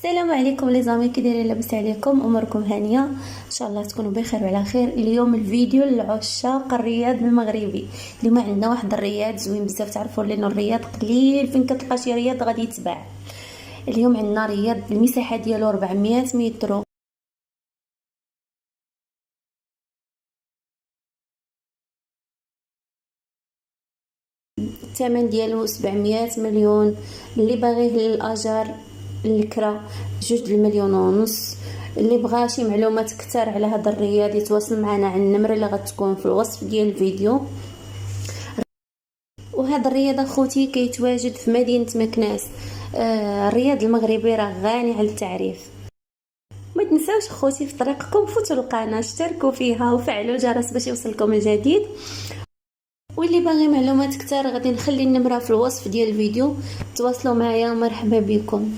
السلام عليكم لي زامي، كي دايرين؟ لاباس عليكم؟ اموركم هانيه ان شاء الله تكونوا بخير وعلى خير. اليوم الفيديو لعشاق الرياض المغربي. اليوم عندنا واحد الرياض زوين بزاف، تعرفوا لانه الرياض قليل فين كتلقى شي رياض غادي يتباع. اليوم عندنا رياض المساحه ديالو 400 متر، الثمن ديالو 700 مليون. اللي باغيه للاجار الكرا 2.5 مليون. اللي بغى شي معلومات كتر على هذا الرياض يتواصل معنا على النمره اللي غتكون في الوصف ديال الفيديو. وهذا الرياض اخوتي كيتواجد في مدينه مكناس. الرياض المغربي راه غني على التعريف. ما تنساوش اخوتي في طريقكم فوتوا القناه، اشتركوا فيها وفعلوا الجرس باش يوصلكم الجديد. واللي باغي معلومات كتر غادي نخلي النمره في الوصف ديال الفيديو، تواصلوا معايا. مرحبا بكم.